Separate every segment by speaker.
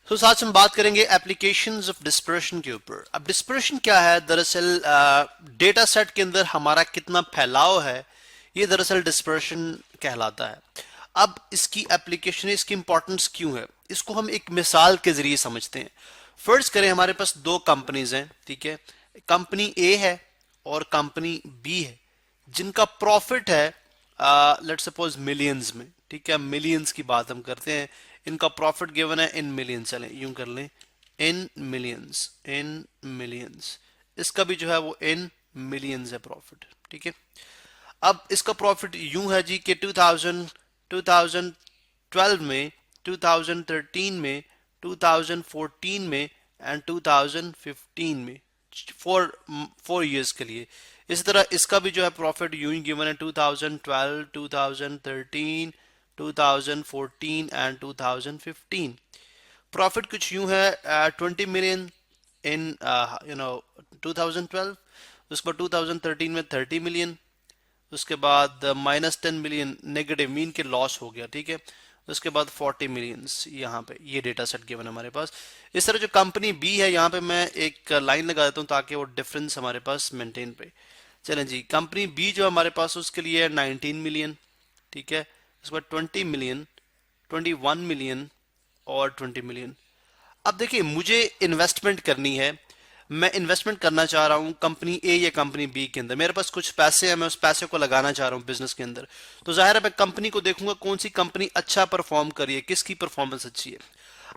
Speaker 1: तो आज हम बात करेंगे एप्लीकेशंस ऑफ डिस्पर्शन के ऊपर। अब डिस्पर्शन क्या है? दरअसल डेटा सेट के अंदर हमारा कितना फैलाव है, ये दरअसल डिस्पर्शन कहलाता है। अब इसकी एप्लीकेशन, इसकी इंपॉर्टेंस क्यों है, इसको हम एक मिसाल के जरिए समझते हैं। फर्ज करें हमारे पास दो कंपनीज हैं, ठीक है। कंपनी ए है और कंपनी बी है, जिनका प्रॉफिट है लेट्स सपोज मिलियंस में, ठीक है। मिलियंस की बात हम करते हैं, इनका प्रॉफिट गिवन है इन मिलियंस, चलें यूं कर लें, इन मिलियंस, इन मिलियंस। इसका भी जो है वो इन मिलियंस है प्रॉफिट, ठीक है। अब इसका प्रॉफिट यूं है जी कि 2012 में, 2013 में, 2014 में एंड 2015 में, फोर ईयर्स के लिए। इसी तरह इसका भी जो है प्रॉफिट यूं ही गिवन है 2012, 2013, 2014 एंड 2015। प्रॉफिट कुछ यूं है 20 मिलियन इन 2012, उसके बाद 2013 में 30 मिलियन, उसके बाद -10 मिलियन नेगेटिव मीन के लॉस हो गया, ठीक है। उसके बाद 40 मिलियंस यहाँ पे ये डेटा सेट गिवन हमारे पास। इस तरह जो कंपनी बी है, यहाँ पे मैं एक लाइन लगा देता हूँ ताकि वो डिफरेंस हमारे पास मेंटेन पे। चलें जी, कंपनी बी जो हमारे पास उसके लिए 19 मिलियन, ठीक है। उसके बाद 20 मिलियन, 21 मिलियन और 20 मिलियन। अब देखिए, मुझे इन्वेस्टमेंट करनी है, मैं इन्वेस्टमेंट करना चाह रहा हूं कंपनी ए या कंपनी बी के अंदर। मेरे पास कुछ पैसे हैं, मैं उस पैसे को लगाना चाह रहा हूं बिजनेस के अंदर। तो जाहिर है मैं कंपनी को देखूंगा कौन सी कंपनी अच्छा परफॉर्म करी है, किसकी परफॉर्मेंस अच्छी है।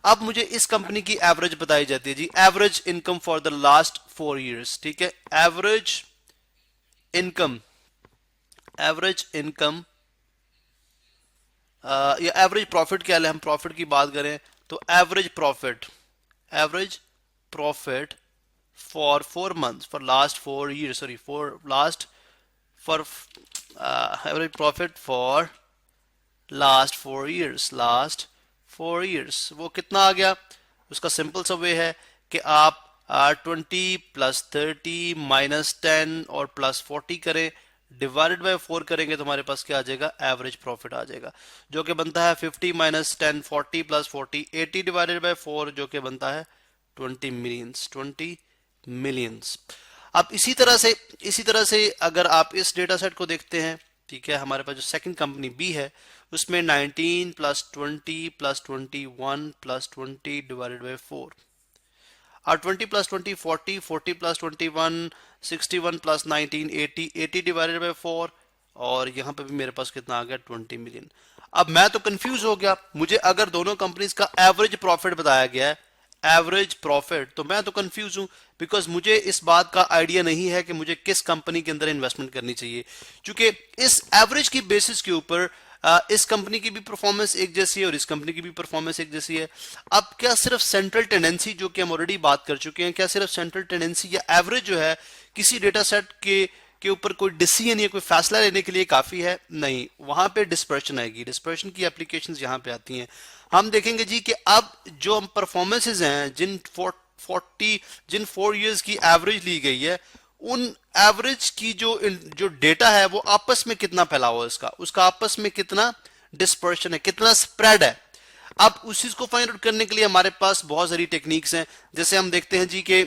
Speaker 1: अब मुझे इस कंपनी की एवरेज बताई जाती है जी, average income for the last 4 years, ठीक है। एवरेज इनकम, एवरेज इनकम या एवरेज प्रॉफिट क्या है, हम प्रॉफिट की बात करें तो average profit, average profit for 4 months, for last 4 years, sorry, for average profit for last 4 years, last 4 years वो कितना आ गया? उसका सिंपल सा वे है कि आप 20 प्लस 30 -10 और प्लस 40 करें, डिवाइडेड बाय 4 करेंगे तो हमारे पास क्या आ जाएगा? एवरेज प्रॉफिट आ जाएगा, जो कि बनता है 50 -10, 40 प्लस 40, 80 डिवाइडेड बाय 4, जो कि बनता है 20 मिलियंस, 20 मिलियंस। अब इसी तरह से अगर आप इस डेटा सेट को देखते हैं, ठीक है, हमारे पास जो सेकंड कंपनी बी है उसमें 19 plus 20 plus 21 plus 20 divided by 4, और 20 plus 20 40, 40 plus 21 61 plus 19 80, 80 divided by 4, और यहाँ पे भी मेरे पास कितना आ गया? 20 मिलियन। अब मैं तो कंफ्यूज हो गया, मुझे अगर दोनों कंपनीज का एवरेज प्रॉफिट बताया गया है, एवरेज प्रॉफिट, तो मैं तो कंफ्यूज हूं, बिकॉज मुझे इस बात का आइडिया नहीं है कि मुझे किस कंपनी के अंदर इन्वेस्टमेंट करनी चाहिए, क्योंकि इस एवरेज की बेसिस के ऊपर इस कंपनी की भी परफॉर्मेंस एक जैसी है और इस कंपनी की भी परफॉर्मेंस एक जैसी है। अब क्या सिर्फ सेंट्रल टेंडेंसी, जो कि हम ऑलरेडी बात कर चुके हैं, क्या सिर्फ सेंट्रल टेंडेंसी या एवरेज जो है किसी डेटा सेट के ऊपर कोई डिसीजन या कोई फैसला लेने के लिए काफी है? नहीं, वहां पे डिस्पर्शन आएगी। डिस्पर्शन की एप्लीकेशंस यहां पे आती हैं। हम देखेंगे जी कि अब जो हम परफॉर्मेंसेज हैं, जिन 4 इयर्स की एवरेज ली गई है, उन एवरेज की जो डेटा है वो आपस में कितना फैला हुआ है, उसका आपस में कितना डिस्पर्शन है, कितना स्प्रेड है। अब उस चीज को फाइंड आउट करने के लिए हमारे पास बहुत सारी टेक्निक्स हैं। जैसे हम देखते हैं जी कि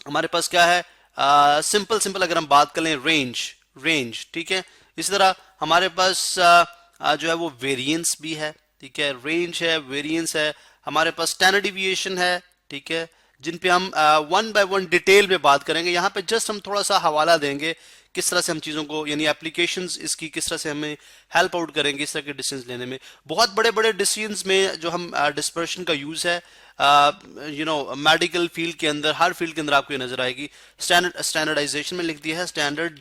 Speaker 1: हमारे पास क्या है, सिंपल अगर हम बात करें रेंज, ठीक है। इसी तरह हमारे पास जो है वो वेरिएंस भी है, ठीक है। रेंज है, वेरिएंस है, हमारे पास स्टैंडर्ड डिविएशन है, ठीक है, जिन पे हम वन बाय वन डिटेल में बात करेंगे। यहाँ पे जस्ट हम थोड़ा सा हवाला देंगे किस तरह से हम चीज़ों को, यानी एप्लीकेशंस इसकी किस तरह से हमें हेल्प आउट करेंगे इस तरह के डिसीजंस लेने में। बहुत बड़े बड़े डिसीजंस में जो हम डिस्पर्शन का यूज़ है, मेडिकल फील्ड के अंदर, हर फील्ड के अंदर आपको ये नजर आएगी। स्टैंडर्डाइजेशन में लिख दिया है स्टैंडर्ड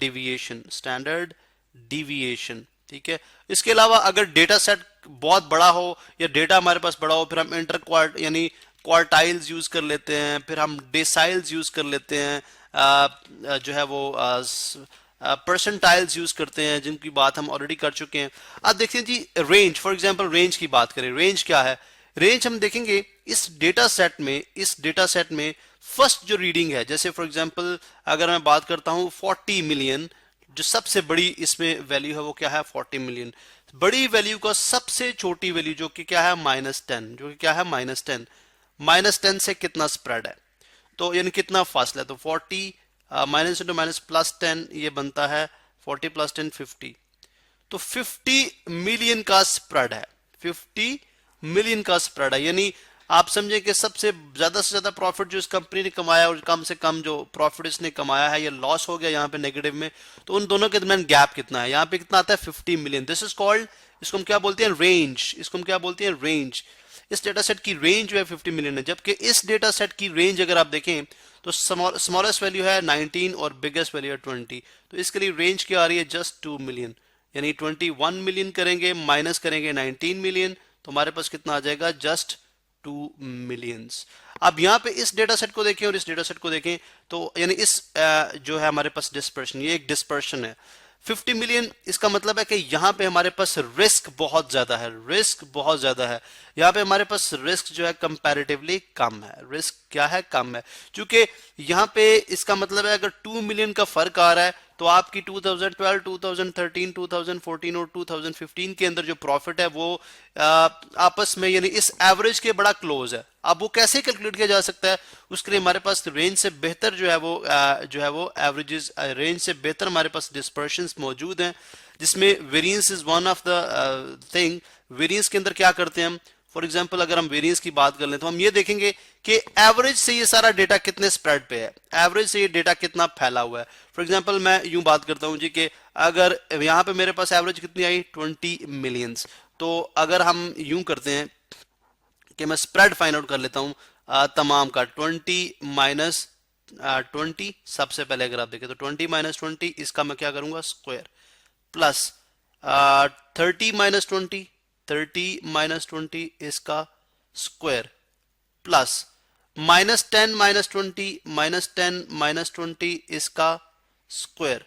Speaker 1: डिविएशन, ठीक है। इसके अलावा अगर डेटा सेट बहुत बड़ा हो या डेटा हमारे पास बड़ा हो, फिर हम इंटर क्वार्ट यानी क्वार्टाइल्स यूज कर लेते हैं, फिर हम डेसाइल्स यूज कर लेते हैं, जो है वो परसेंटाइल्स यूज करते हैं, जिनकी बात हम ऑलरेडी कर चुके हैं। अब देखते हैं जी रेंज, फॉर एग्जांपल रेंज की बात करें, रेंज क्या है? रेंज हम देखेंगे इस डेटा सेट में फर्स्ट जो रीडिंग है, जैसे फॉर एग्जांपल अगर मैं बात करता हूं 40 मिलियन, जो सबसे बड़ी इसमें वैल्यू है वो क्या है? 40 मिलियन। बड़ी वैल्यू का सबसे छोटी वैल्यू जो कि क्या है? -10, जो कि क्या है? -10। -10 से कितना स्प्रेड है, तो यानी कितना फासला है, तो 40 माइनस इंटू माइनस प्लस 10 ये बनता है 40 प्लस 10 50, तो 50 मिलियन का स्प्रेड है, 50 मिलियन का स्प्रेड है। यानी आप समझे कि सबसे ज्यादा प्रॉफिट जो इस कंपनी ने कमाया और कम से कम जो प्रॉफिट इसने कमाया है ये लॉस हो गया यहाँ पे नेगेटिव में, तो उन दोनों के दरमियान गैप कितना है, यहाँ पे कितना आता है 50 मिलियन। दिस इज कॉल्ड, इसको हम क्या बोलते हैं, रेंज, इसको हम क्या बोलते हैं, रेंज। इस डेटा सेट की रेंज जो है 50 मिलियन है, जबकि इस डेटा सेट की रेंज अगर आप देखें तो स्मॉलेस्ट वैल्यू है 19 और बिगेस्ट वैल्यू है 20, तो इसके लिए रेंज क्या आ रही है, जस्ट 2 मिलियन। यानी 21 मिलियन करेंगे माइनस करेंगे 19 मिलियन, तो हमारे पास कितना आ जाएगा, जस्ट 2 मिलियंस। अब यहाँ पे इस डेटा सेट को देखें और इस डेटा सेट को देखें, तो यानी इस जो है हमारे पास डिस्पर्शन, ये एक डिस्पर्शन है 50 मिलियन, इसका मतलब है कि यहाँ पे हमारे पास रिस्क बहुत ज्यादा है, रिस्क बहुत ज्यादा है। यहाँ पे हमारे पास रिस्क जो है कंपैरेटिवली कम है, रिस्क क्या है, कम है। क्योंकि यहाँ पे इसका मतलब है अगर 2 मिलियन का फर्क आ रहा है तो आपकी 2012, 2013, 2014 और 2015 के अंदर जो प्रॉफिट है वो आपस में यानी इस एवरेज के बड़ा क्लोज है। अब वो कैसे कैलकुलेट किया जा सकता है, उसके लिए हमारे पास रेंज से बेहतर जो है वो एवरेजेस, रेंज से बेहतर हमारे पास डिस्पर्शंस मौजूद हैं, जिसमें variance is one of the thing. Variance के अंदर क्या करते हैं हम, फॉर एग्जाम्पल अगर हम वेरिएंस की बात कर लें तो हम ये देखेंगे कि एवरेज से ये सारा डेटा कितने स्प्रेड पे है, एवरेज से ये डेटा कितना फैला हुआ है। फॉर एग्जाम्पल मैं यूं बात करता हूं जी कि अगर यहां पे मेरे पास एवरेज कितनी आई 20 मिलियंस, तो अगर हम यूं करते हैं कि मैं स्प्रेड फाइंड आउट कर लेता हूं तमाम का 20 माइनस 20, सबसे पहले अगर आप देखें तो 20 माइनस 20, इसका मैं क्या करूंगा, स्क्वायर, प्लस 30 माइनस 20, 30 माइनस 20 इसका स्क्वायर, प्लस -10 माइनस 20, -10 माइनस 20 इसका स्क्वायर,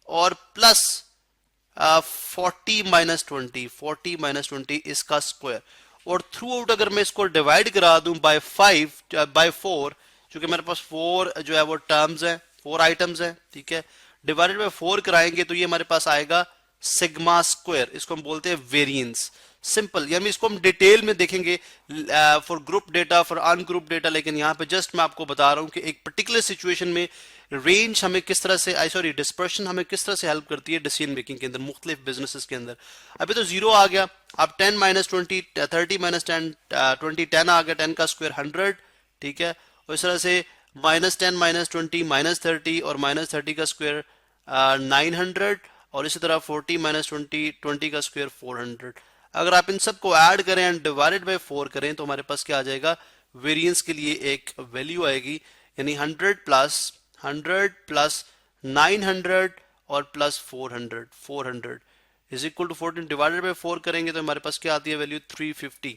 Speaker 1: और प्लस 40 माइनस 20, 40 माइनस 20 इसका स्क्वायर। और थ्रू आउट अगर मैं इसको डिवाइड करा दूं बाय 4, क्योंकि मेरे पास 4 जो है वो टर्म्स हैं, 4 आइटम्स हैं, ठीक है, डिवाइडेड बाय 4 कराएंगे तो ये हमारे पास आएगा सिग्मा स्क्वायर, इसको हम बोलते हैं वेरिएंस। सिंपल, यानी इसको हम डिटेल में देखेंगे for group data, for ungroup data, लेकिन यहाँ पे जस्ट मैं आपको बता रहा हूँ कि एक पर्टिकुलर सिचुएशन में रेंज हमें किस तरह से डिस्पर्शन हमें किस तरह से हेल्प करती है डिसीजन मेकिंग के अंदर, मुख्तलिफ बिजनेसेस के अंदर। अभी तो 0 आ गया, अब 10 माइनस 20, 30 माइनस 10, 20, 10 आ गया, 10 का स्क्वायर 100, ठीक है, और इस तरह से -10 माइनस 20 माइनस 30 और माइनस 30 का स्क्वायर 900, और इसी तरह 40 माइनस 20, 20 का स्क्वायर 400। अगर आप इन सबको ऐड करें एंड डिवाइडेड बाय 4 करें तो हमारे पास क्या आ जाएगा, वेरिएंस के लिए एक वैल्यू आएगी, यानी 100 प्लस 900 और plus 400, 400 is equal to 14, divided by 4 करेंगे तो हमारे पास क्या आती है वैल्यू, 350,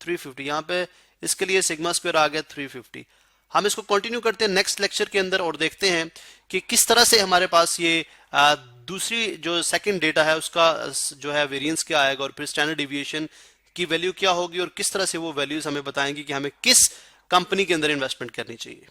Speaker 1: 350। यहाँ पे इसके लिए सिग्मा स्क्वायर आ गया 350। हम इसको कंटिन्यू करते हैं नेक्स्ट लेक्चर के अंदर और देखते हैं कि किस तरह से हमारे पास ये दूसरी जो सेकंड डेटा है उसका जो है वेरिएंस क्या आएगा और फिर स्टैंडर्ड डिविएशन की वैल्यू क्या होगी और किस तरह से वो वैल्यूज हमें बताएंगी कि हमें किस कंपनी के अंदर इन्वेस्टमेंट करनी चाहिए।